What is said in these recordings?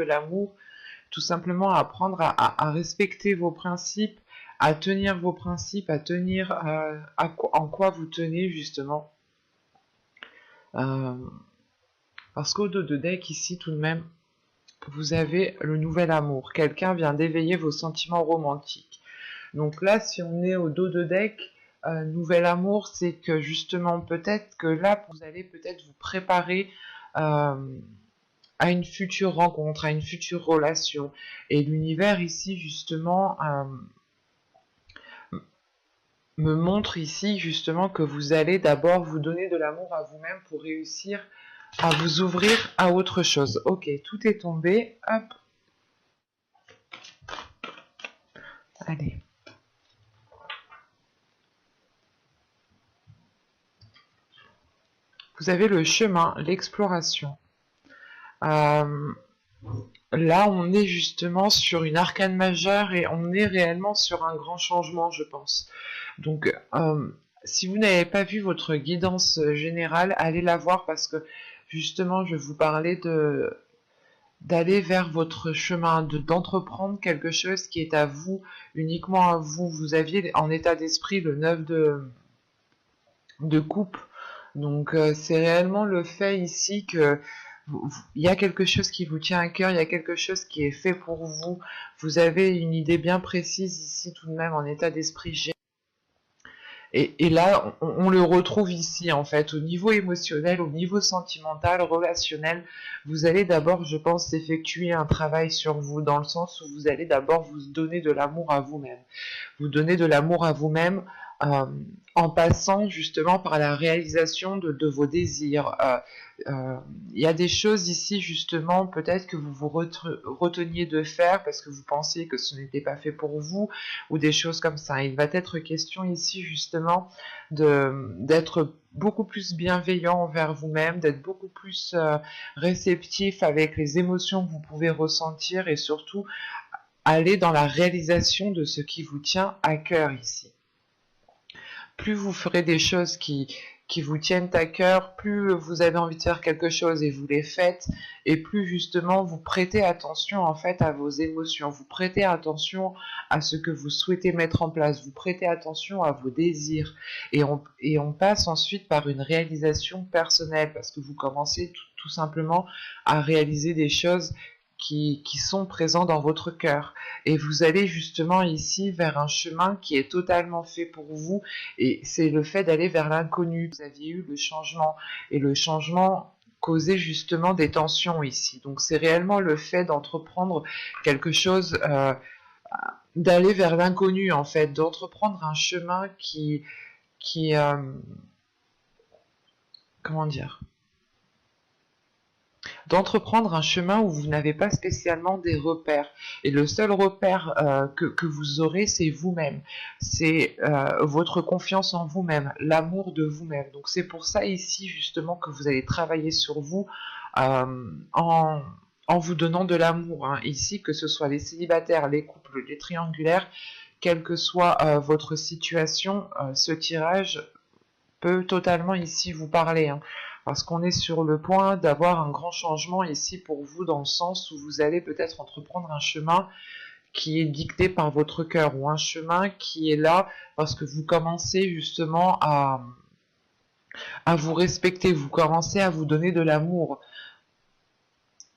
de l'amour, tout simplement apprendre à respecter vos principes, à tenir vos principes, à tenir en quoi vous tenez justement. Parce qu'au dos de deck ici tout de même, vous avez le nouvel amour. Quelqu'un vient d'éveiller vos sentiments romantiques. Donc là, si on est au dos de deck, nouvel amour, c'est que justement, peut-être que là, vous allez peut-être vous préparer à une future rencontre, à une future relation. Et l'univers ici, justement, me montre ici, justement, que vous allez d'abord vous donner de l'amour à vous-même pour réussir à vous ouvrir à autre chose. Ok, tout est tombé. Hop. Allez. Vous avez le chemin, l'exploration. Là, on est justement sur une arcane majeure et on est réellement sur un grand changement, je pense. Donc, si vous n'avez pas vu votre guidance générale, allez la voir parce que justement, je vais vous parler d'aller vers votre chemin, d'entreprendre quelque chose qui est à vous, uniquement à vous. Vous aviez en état d'esprit le 9 de coupe. Donc c'est réellement le fait ici que il y a quelque chose qui vous tient à cœur, il y a quelque chose qui est fait pour vous. Vous avez une idée bien précise ici tout de même en état d'esprit. Et là, on le retrouve ici en fait, au niveau émotionnel, au niveau sentimental, relationnel. Vous allez d'abord, je pense, effectuer un travail sur vous, dans le sens où vous allez d'abord vous donner de l'amour à vous-même. Vous donner de l'amour à vous-même euh, en passant justement par la réalisation de vos désirs. Il y a des choses ici justement peut-être que vous vous reteniez de faire parce que vous pensiez que ce n'était pas fait pour vous ou des choses comme ça. Il va être question ici justement d'être beaucoup plus bienveillant envers vous-même, d'être beaucoup plus réceptif avec les émotions que vous pouvez ressentir et surtout aller dans la réalisation de ce qui vous tient à cœur ici. Plus vous ferez des choses qui vous tiennent à cœur, plus vous avez envie de faire quelque chose et vous les faites, et plus justement vous prêtez attention en fait à vos émotions, vous prêtez attention à ce que vous souhaitez mettre en place, vous prêtez attention à vos désirs, et on passe ensuite par une réalisation personnelle, parce que vous commencez tout simplement à réaliser des choses qui sont présents dans votre cœur. Et vous allez justement ici vers un chemin qui est totalement fait pour vous, et c'est le fait d'aller vers l'inconnu. Vous aviez eu le changement, et le changement causait justement des tensions ici. Donc c'est réellement le fait d'entreprendre quelque chose, d'aller vers l'inconnu en fait, d'entreprendre un chemin qui comment dire, d'entreprendre un chemin où vous n'avez pas spécialement des repères. Et le seul repère que vous aurez, c'est vous-même. C'est votre confiance en vous-même, l'amour de vous-même. Donc c'est pour ça ici justement que vous allez travailler sur vous en vous donnant de l'amour. Hein. Ici, que ce soit les célibataires, les couples, les triangulaires, quelle que soit votre situation, ce tirage peut totalement ici vous parler. Hein, parce qu'on est sur le point d'avoir un grand changement ici pour vous, dans le sens où vous allez peut-être entreprendre un chemin qui est dicté par votre cœur, ou un chemin qui est là parce que vous commencez justement à vous respecter, vous commencez à vous donner de l'amour,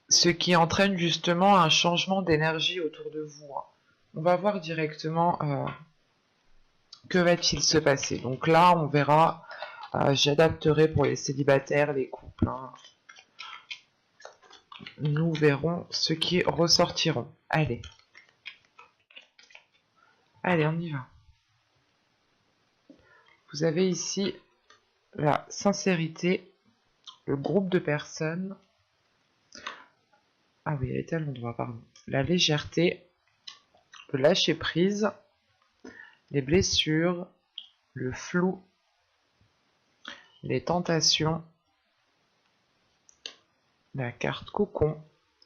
ce qui entraîne justement un changement d'énergie autour de vous. Hein. On va voir directement que va-t-il se passer. Donc là, on verra. J'adapterai pour les célibataires, les couples. Hein. Nous verrons ce qui ressortiront. Allez. Allez, on y va. Vous avez ici la sincérité, le groupe de personnes. Ah oui, elle était à l'endroit, pardon. La légèreté, le lâcher prise, les blessures, le flou, les tentations, la carte cocon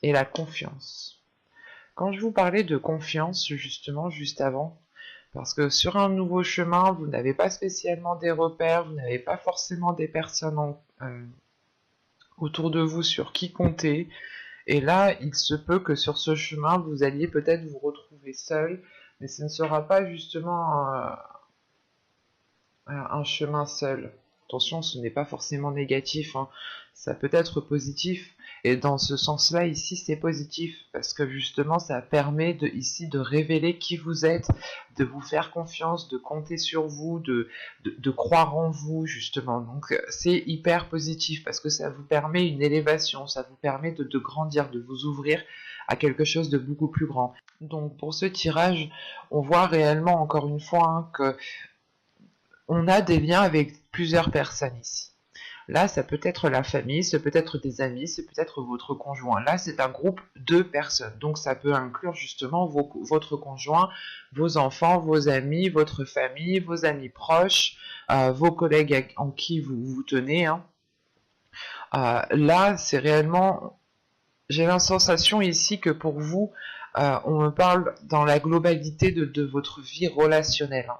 et la confiance. Quand je vous parlais de confiance, justement, juste avant, parce que sur un nouveau chemin, vous n'avez pas spécialement des repères, vous n'avez pas forcément des personnes autour de vous sur qui compter, Et là, il se peut que sur ce chemin, vous alliez peut-être vous retrouver seul, mais ce ne sera pas justement un chemin seul. Attention, ce n'est pas forcément négatif, hein. Ça peut être positif. Et dans ce sens-là, ici, c'est positif, parce que justement, ça permet ici de révéler qui vous êtes, de vous faire confiance, de compter sur vous, de croire en vous, justement. Donc, c'est hyper positif, parce que ça vous permet une élévation, ça vous permet de grandir, de vous ouvrir à quelque chose de beaucoup plus grand. Donc, pour ce tirage, on voit réellement, encore une fois, hein, que on a des liens avec plusieurs personnes ici. Là, ça peut être la famille, ça peut être des amis, c'est peut-être votre conjoint. Là, c'est un groupe de personnes. Donc, ça peut inclure justement votre conjoint, vos enfants, vos amis, votre famille, vos amis proches, vos collègues en qui vous vous tenez, hein. Là, c'est réellement... J'ai la sensation ici que pour vous, on me parle dans la globalité de votre vie relationnelle, hein.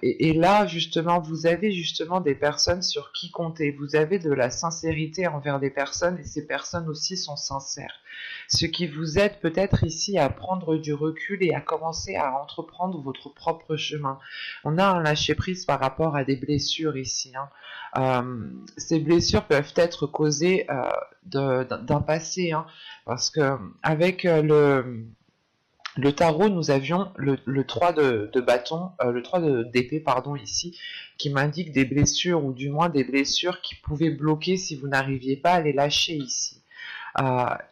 Et là, justement, vous avez justement des personnes sur qui compter. Vous avez de la sincérité envers des personnes et ces personnes aussi sont sincères. Ce qui vous aide peut-être ici à prendre du recul et à commencer à entreprendre votre propre chemin. On a un lâcher-prise par rapport à des blessures ici, hein. Ces blessures peuvent être causées d'un passé, hein, parce que avec le tarot, nous avions le 3 de bâton, le 3 d'épée, pardon, ici, qui m'indique des blessures, ou du moins des blessures qui pouvaient bloquer si vous n'arriviez pas à les lâcher ici.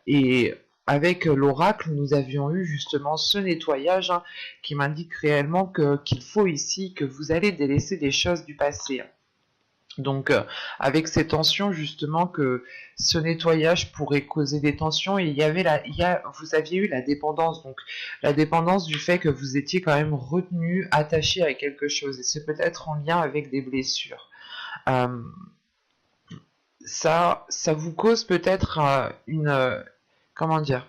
Et avec l'oracle, nous avions eu justement ce nettoyage, hein, qui m'indique réellement qu'il faut ici que vous allez délaisser des choses du passé. Donc, avec ces tensions, justement, que ce nettoyage pourrait causer des tensions, et vous aviez eu la dépendance, donc la dépendance du fait que vous étiez quand même retenu, attaché à quelque chose, et c'est peut-être en lien avec des blessures. Euh, ça vous cause peut-être comment dire,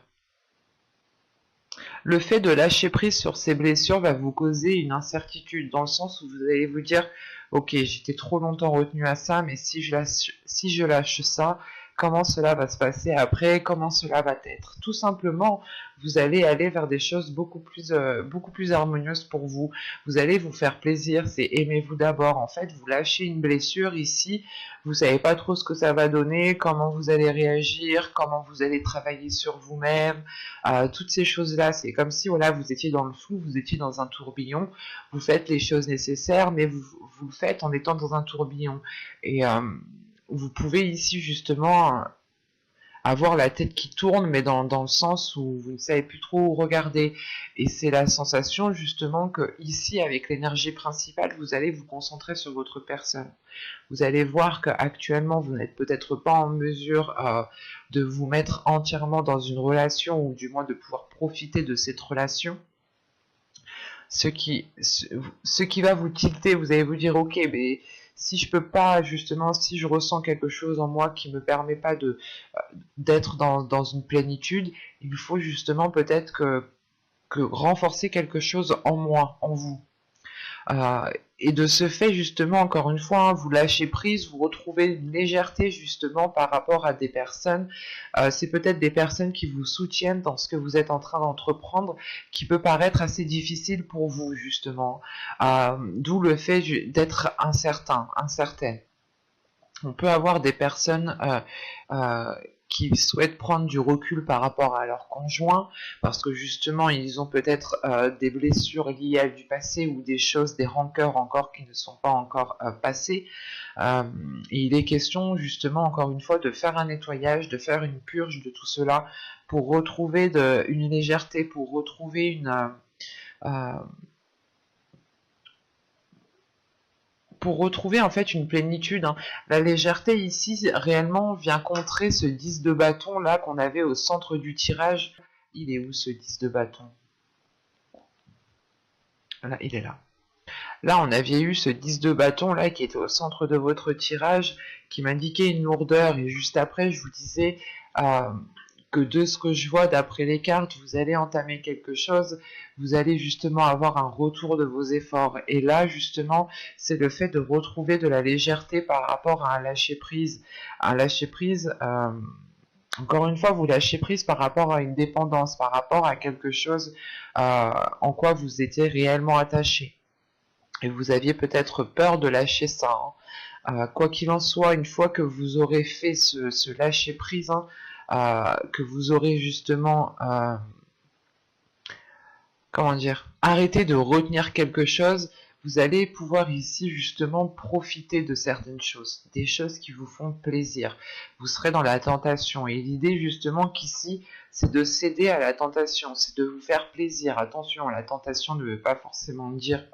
le fait de lâcher prise sur ces blessures va vous causer une incertitude, dans le sens où vous allez vous dire, ok, j'étais trop longtemps retenu à ça, mais si je lâche ça, comment cela va se passer après, comment cela va être. Tout simplement, vous allez aller vers des choses beaucoup plus harmonieuses pour vous. Vous allez vous faire plaisir, c'est aimez-vous d'abord. En fait, vous lâchez une blessure ici, vous savez pas trop ce que ça va donner, comment vous allez réagir, comment vous allez travailler sur vous-même, toutes ces choses-là. C'est comme si voilà, vous étiez dans le flou, vous étiez dans un tourbillon, vous faites les choses nécessaires, mais vous le faites en étant dans un tourbillon. Et vous pouvez ici justement avoir la tête qui tourne, mais dans le sens où vous ne savez plus trop où regarder. Et c'est la sensation justement que ici, avec l'énergie principale, vous allez vous concentrer sur votre personne. Vous allez voir qu'actuellement, vous n'êtes peut-être pas en mesure de vous mettre entièrement dans une relation, ou du moins de pouvoir profiter de cette relation. Ce qui va vous tilter, vous allez vous dire, ok, mais si je peux pas, justement, si je ressens quelque chose en moi qui me permet pas d'être dans une plénitude, il faut justement peut-être que renforcer quelque chose en moi, en vous. Et de ce fait, justement, encore une fois, hein, vous lâchez prise, vous retrouvez une légèreté, justement, par rapport à des personnes. C'est peut-être des personnes qui vous soutiennent dans ce que vous êtes en train d'entreprendre, qui peut paraître assez difficile pour vous, justement. D'où le fait d'être incertaine. On peut avoir des personnes qui souhaitent prendre du recul par rapport à leur conjoint, parce que justement ils ont peut-être des blessures liées à du passé, ou des choses, des rancœurs encore qui ne sont pas encore passées. Et il est question justement encore une fois de faire un nettoyage, de faire une purge de tout cela, pour retrouver une légèreté, pour retrouver en fait une plénitude, hein. La légèreté ici réellement vient contrer ce 10 de bâton là qu'on avait au centre du tirage. Il est où ce 10 de bâton? Là, il est là. Là, on avait eu ce 10 de bâton là qui était au centre de votre tirage, qui m'indiquait une lourdeur, et juste après je vous disais que de ce que je vois d'après les cartes, vous allez entamer quelque chose, vous allez justement avoir un retour de vos efforts. Et là, justement, c'est le fait de retrouver de la légèreté par rapport à un lâcher-prise. Un lâcher-prise, Encore une fois, vous lâchez prise par rapport à une dépendance, par rapport à quelque chose en quoi vous étiez réellement attaché. Et vous aviez peut-être peur de lâcher ça, hein. Quoi qu'il en soit, une fois que vous aurez fait ce lâcher prise, hein, que vous aurez justement, comment dire, arrêté de retenir quelque chose, vous allez pouvoir ici justement profiter de certaines choses, des choses qui vous font plaisir. Vous serez dans la tentation et l'idée justement qu'ici, c'est de céder à la tentation, c'est de vous faire plaisir. Attention, la tentation ne veut pas forcément dire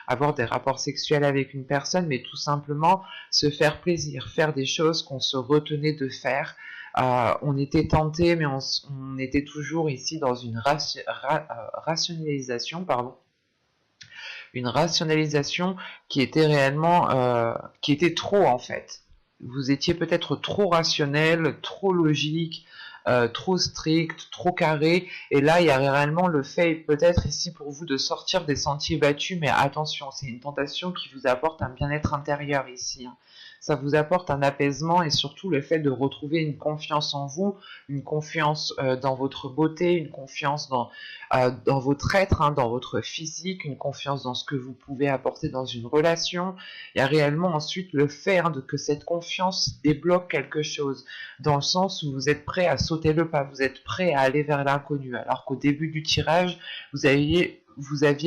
avoir des rapports sexuels avec une personne, mais tout simplement se faire plaisir, faire des choses qu'on se retenait de faire. On était tenté, mais on était toujours ici dans une rationalisation, pardon, une rationalisation qui était réellement, qui était trop en fait. Vous étiez peut-être trop rationnel, trop logique, trop strict, trop carré, et là il y a réellement le fait peut-être ici pour vous de sortir des sentiers battus, mais attention, c'est une tentation qui vous apporte un bien-être intérieur ici, hein. Ça vous apporte un apaisement et surtout le fait de retrouver une confiance en vous, une confiance dans votre beauté, une confiance dans votre être, hein, dans votre physique, une confiance dans ce que vous pouvez apporter dans une relation. Il y a réellement ensuite le fait que cette confiance débloque quelque chose, dans le sens où vous êtes prêt à sauter le pas, vous êtes prêt à aller vers l'inconnu, alors qu'au début du tirage, vous aviez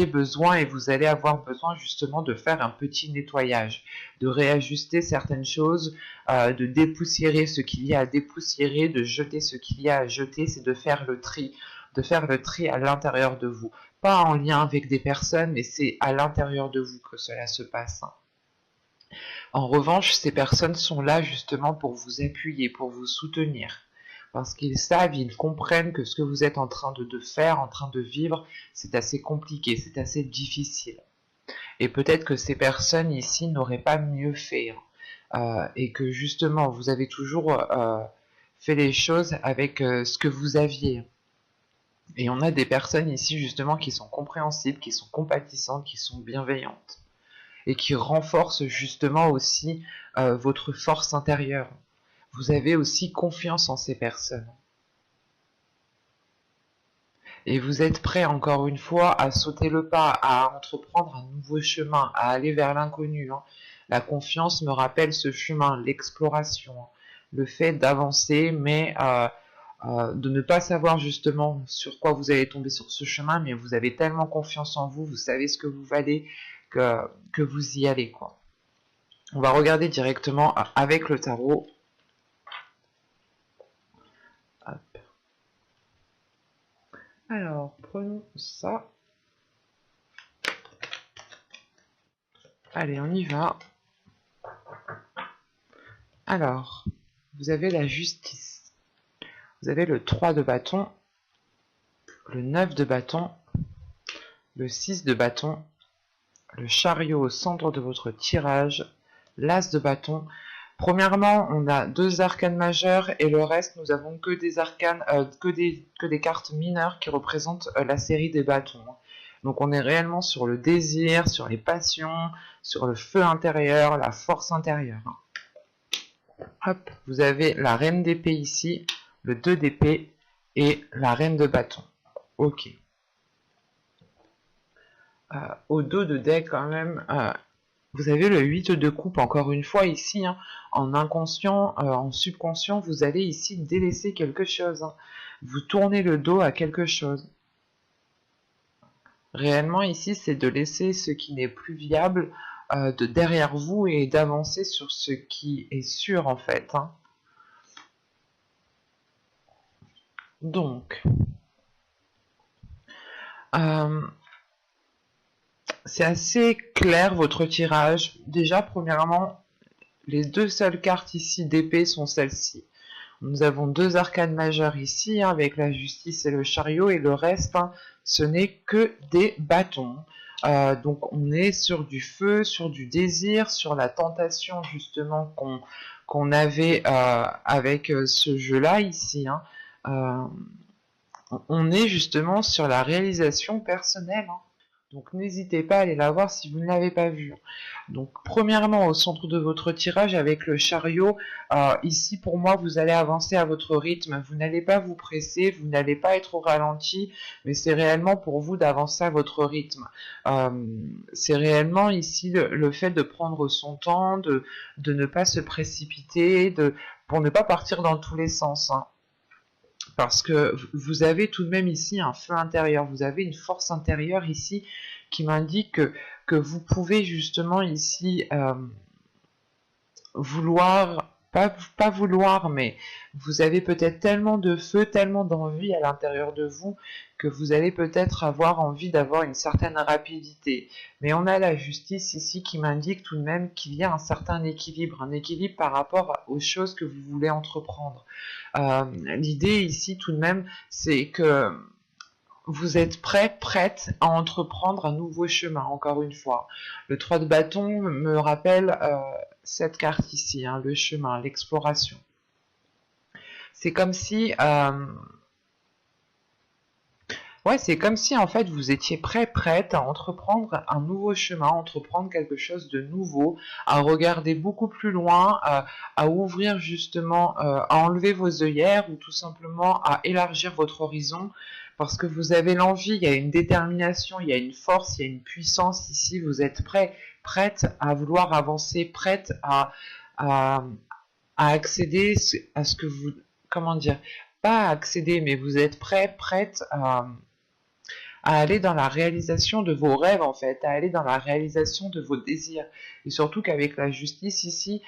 besoin et vous allez avoir besoin justement de faire un petit nettoyage, de réajuster certaines choses, de dépoussiérer ce qu'il y a à dépoussiérer, de jeter ce qu'il y a à jeter, c'est de faire le tri à l'intérieur de vous. Pas en lien avec des personnes, mais c'est à l'intérieur de vous que cela se passe. En revanche, ces personnes sont là justement pour vous appuyer, pour vous soutenir. Parce qu'ils savent, ils comprennent que ce que vous êtes en train de faire, en train de vivre, c'est assez compliqué, c'est assez difficile. Et peut-être que ces personnes ici n'auraient pas mieux fait. Et que justement, vous avez toujours fait les choses avec ce que vous aviez. Et on a des personnes ici justement qui sont compréhensibles, qui sont compatissantes, qui sont bienveillantes. Et qui renforcent justement aussi votre force intérieure. Vous avez aussi confiance en ces personnes. Et vous êtes prêt encore une fois à sauter le pas, à entreprendre un nouveau chemin, à aller vers l'inconnu, hein. La confiance me rappelle ce chemin, l'exploration, hein. Le fait d'avancer, mais de ne pas savoir justement sur quoi vous allez tomber sur ce chemin, mais vous avez tellement confiance en vous, vous savez ce que vous valez, que vous y allez, quoi. On va regarder directement avec le tarot. Hop. Alors, prenons ça. Allez, on y va. Alors, vous avez la justice. Vous avez le 3 de bâton, le 9 de bâton, le 6 de bâton, le chariot au centre de votre tirage, l'as de bâton. Premièrement, on a 2 arcanes majeures et le reste, nous avons que des arcanes, que des cartes mineures qui représentent la série des bâtons. Donc on est réellement sur le désir, sur les passions, sur le feu intérieur, la force intérieure. Hop, vous avez la reine d'épée ici, le 2 d'épée et la reine de bâton. Ok. Au dos de deck quand même, vous avez le 8 de coupe encore une fois ici, hein, en inconscient, en subconscient, vous allez ici délaisser quelque chose, hein. Vous tournez le dos à quelque chose. Réellement ici, c'est de laisser ce qui n'est plus viable de derrière vous et d'avancer sur ce qui est sûr en fait, hein. Donc, c'est assez clair votre tirage. Déjà, premièrement, les 2 seules cartes ici d'épée sont celles-ci. Nous avons 2 arcanes majeures ici, hein, avec la justice et le chariot, et le reste, hein, ce n'est que des bâtons. Donc on est sur du feu, sur du désir, sur la tentation justement qu'on avait avec ce jeu-là ici, hein. On est justement sur la réalisation personnelle, hein. Donc n'hésitez pas à aller la voir si vous ne l'avez pas vue. Donc premièrement, au centre de votre tirage avec le chariot, ici pour moi vous allez avancer à votre rythme, vous n'allez pas vous presser, vous n'allez pas être au ralenti, mais c'est réellement pour vous d'avancer à votre rythme. C'est réellement ici le fait de prendre son temps, de ne pas se précipiter, pour ne pas partir dans tous les sens. Hein. Parce que vous avez tout de même ici un feu intérieur, vous avez une force intérieure ici qui m'indique que vous pouvez justement ici vouloir, pas vouloir, mais vous avez peut-être tellement de feu, tellement d'envie à l'intérieur de vous que vous allez peut-être avoir envie d'avoir une certaine rapidité. Mais on a la justice ici qui m'indique tout de même qu'il y a un certain équilibre, un équilibre par rapport aux choses que vous voulez entreprendre. L'idée ici tout de même, c'est que vous êtes prête à entreprendre un nouveau chemin, encore une fois. Le 3 de bâton me rappelle cette carte ici, hein, le chemin, l'exploration. C'est comme si... c'est comme si en fait vous étiez prête à entreprendre un nouveau chemin, entreprendre quelque chose de nouveau, à regarder beaucoup plus loin, à ouvrir justement, à enlever vos œillères ou tout simplement à élargir votre horizon parce que vous avez l'envie, il y a une détermination, il y a une force, il y a une puissance ici, vous êtes prête à vouloir avancer, prête à accéder à ce que vous... Comment dire? Pas à accéder, mais vous êtes prête à aller dans la réalisation de vos rêves en fait, à aller dans la réalisation de vos désirs. Et surtout qu'avec la justice ici,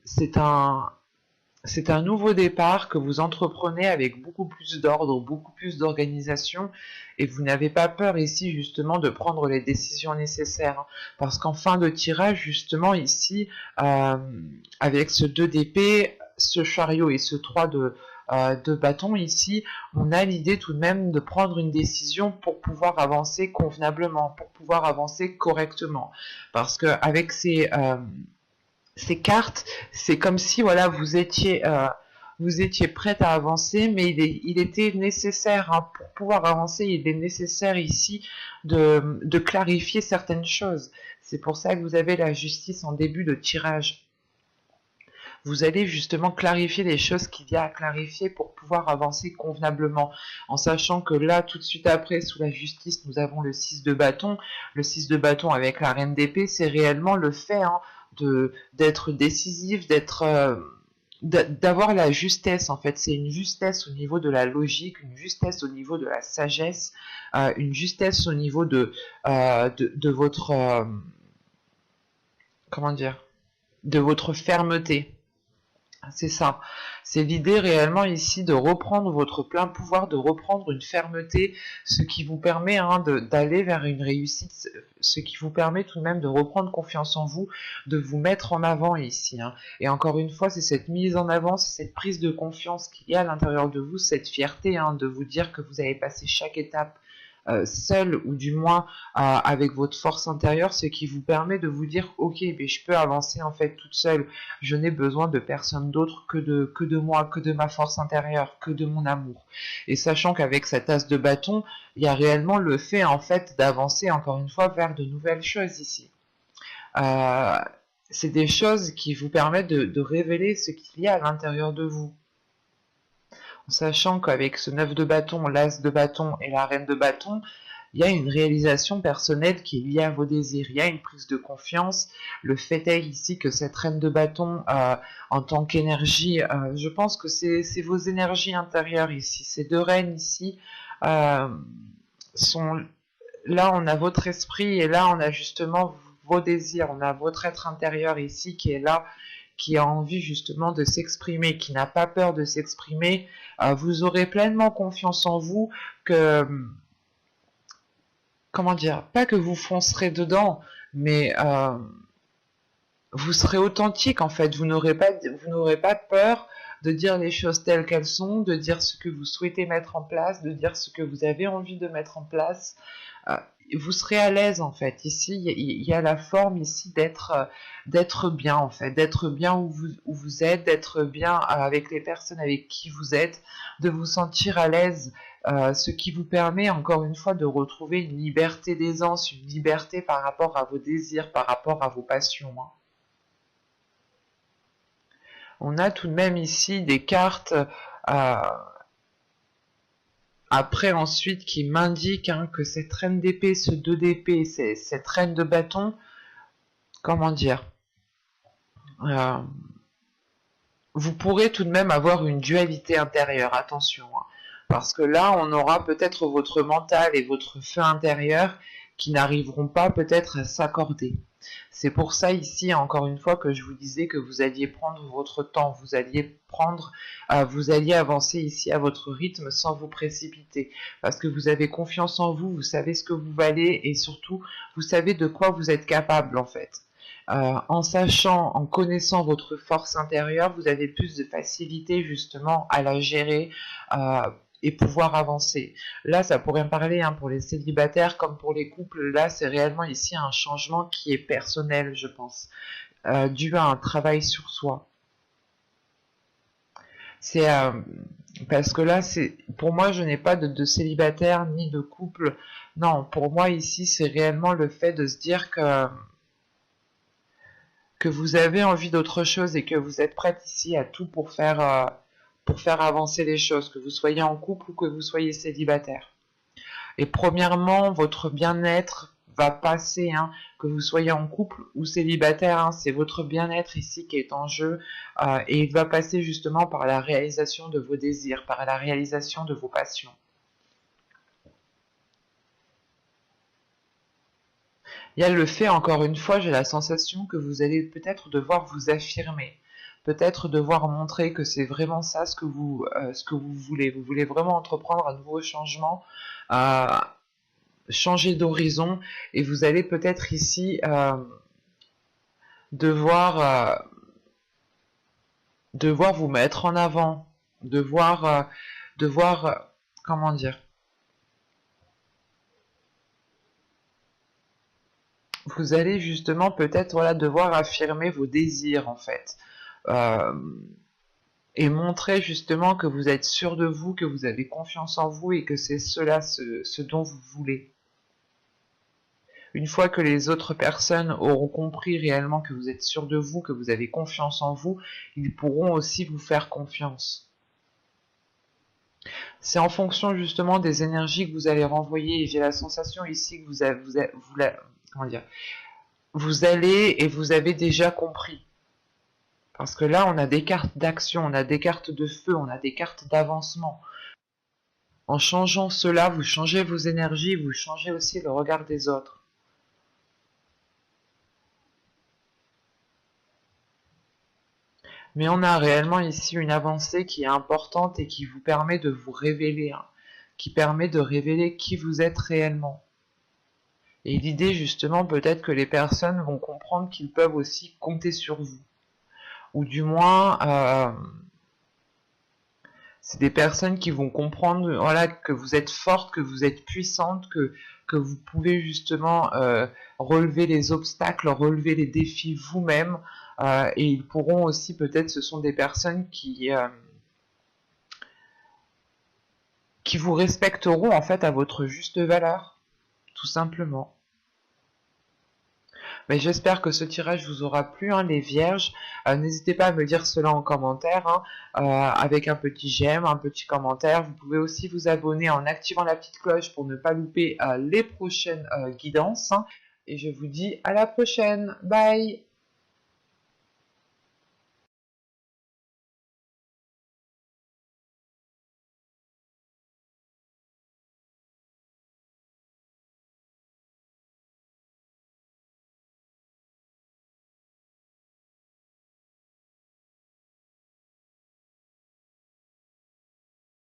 c'est un nouveau départ que vous entreprenez avec beaucoup plus d'ordre, beaucoup plus d'organisation, et vous n'avez pas peur ici justement de prendre les décisions nécessaires. Hein, parce qu'en fin de tirage, justement ici, avec ce 2 d'épée, ce chariot et ce 3 de bâton ici, on a l'idée tout de même de prendre une décision pour pouvoir avancer convenablement, pour pouvoir avancer correctement. Parce qu'avec ces cartes, c'est comme si voilà vous étiez prête à avancer, mais il était nécessaire, hein, pour pouvoir avancer, il est nécessaire ici de clarifier certaines choses. C'est pour ça que vous avez la justice en début de tirage. Vous allez justement clarifier les choses qu'il y a à clarifier pour pouvoir avancer convenablement, en sachant que là, tout de suite après, sous la justice, nous avons le 6 de bâton. Le 6 de bâton avec la reine d'épée, c'est réellement le fait, hein, d'être décisif, d'avoir la justesse en fait. C'est une justesse au niveau de la logique, une justesse au niveau de la sagesse, une justesse au niveau de votre comment dire, de votre fermeté. C'est ça. C'est l'idée réellement ici de reprendre votre plein pouvoir, de reprendre une fermeté, ce qui vous permet, hein, d'aller vers une réussite, ce qui vous permet tout de même de reprendre confiance en vous, de vous mettre en avant ici. Hein. Et encore une fois, c'est cette mise en avant, c'est cette prise de confiance qu'il y a à l'intérieur de vous, cette fierté, hein, de vous dire que vous avez passé chaque étape seul, ou du moins avec votre force intérieure, ce qui vous permet de vous dire ok, mais je peux avancer en fait toute seule, je n'ai besoin de personne d'autre que de moi, que de ma force intérieure, que de mon amour. Et sachant qu'avec cette as de bâton, il y a réellement le fait en fait d'avancer encore une fois vers de nouvelles choses ici. C'est des choses qui vous permettent de révéler ce qu'il y a à l'intérieur de vous. En sachant qu'avec ce 9 de bâton, l'as de bâton et la reine de bâton, il y a une réalisation personnelle qui est liée à vos désirs, il y a une prise de confiance. Le fait est ici que cette reine de bâton, en tant qu'énergie, je pense que c'est vos énergies intérieures ici. Ces deux reines ici sont... Là, on a votre esprit et là, on a justement vos désirs, on a votre être intérieur ici qui est là, qui a envie justement de s'exprimer, qui n'a pas peur de s'exprimer. Vous aurez pleinement confiance en vous, que, comment dire, pas que vous foncerez dedans, mais vous serez authentique en fait, vous n'aurez pas peur de dire les choses telles qu'elles sont, de dire ce que vous souhaitez mettre en place, de dire ce que vous avez envie de mettre en place. Vous serez à l'aise en fait. Ici, il y a la forme ici d'être bien en fait, d'être bien où vous êtes, d'être bien avec les personnes avec qui vous êtes, de vous sentir à l'aise ce qui vous permet encore une fois de retrouver une liberté d'aisance, une liberté par rapport à vos désirs, par rapport à vos passions, hein. On a tout de même ici des cartes après ensuite qui m'indiquent que cette reine d'épée, ce 2 d'épée, cette reine de bâton, comment dire, vous pourrez tout de même avoir une dualité intérieure, attention, hein, parce que là on aura peut-être votre mental et votre feu intérieur qui n'arriveront pas peut-être à s'accorder. C'est pour ça ici, encore une fois, que je vous disais que vous alliez prendre votre temps, vous alliez avancer ici à votre rythme sans vous précipiter, parce que vous avez confiance en vous, vous savez ce que vous valez et surtout, vous savez de quoi vous êtes capable en fait. En sachant, en connaissant votre force intérieure, vous avez plus de facilité justement à la gérer et pouvoir avancer. Là, ça pourrait me parler pour les célibataires comme pour les couples. Là, c'est réellement ici un changement qui est personnel, je pense, dû à un travail sur soi. C'est parce que là, pour moi, je n'ai pas de célibataire ni de couple. Non, pour moi ici, c'est réellement le fait de se dire que vous avez envie d'autre chose et que vous êtes prête ici à tout pour faire avancer les choses, que vous soyez en couple ou que vous soyez célibataire. Et premièrement, votre bien-être va passer, que vous soyez en couple ou célibataire, c'est votre bien-être ici qui est en jeu, et il va passer justement par la réalisation de vos désirs, par la réalisation de vos passions. Il y a le fait, encore une fois, j'ai la sensation que vous allez peut-être devoir vous affirmer, peut-être devoir montrer que c'est vraiment ça ce que vous voulez. Vous voulez vraiment entreprendre un nouveau changement, changer d'horizon, et vous allez peut-être ici devoir vous mettre en avant, devoir, comment dire, vous allez justement peut-être devoir affirmer vos désirs en fait, et montrer justement que vous êtes sûr de vous, que vous avez confiance en vous et que c'est cela ce dont vous voulez. Une fois que les autres personnes auront compris réellement que vous êtes sûr de vous, que vous avez confiance en vous, ils pourront aussi vous faire confiance. C'est en fonction justement des énergies que vous allez renvoyer, et j'ai la sensation ici que vous allez et vous avez déjà compris. Parce que là, on a des cartes d'action, on a des cartes de feu, on a des cartes d'avancement. En changeant cela, vous changez vos énergies, vous changez aussi le regard des autres. Mais on a réellement ici une avancée qui est importante et qui vous permet de vous révéler, qui permet de révéler qui vous êtes réellement. Et l'idée justement, peut-être que les personnes vont comprendre qu'ils peuvent aussi compter sur vous. Ou du moins, c'est des personnes qui vont comprendre que vous êtes forte, que vous êtes puissante, que vous pouvez justement relever les obstacles, relever les défis vous-même, et ils pourront aussi, peut-être, ce sont des personnes qui vous respecteront en fait à votre juste valeur, tout simplement. Mais j'espère que ce tirage vous aura plu, les vierges. N'hésitez pas à me dire cela en commentaire, avec un petit j'aime, un petit commentaire. Vous pouvez aussi vous abonner en activant la petite cloche pour ne pas louper les prochaines guidances. Et je vous dis à la prochaine. Bye!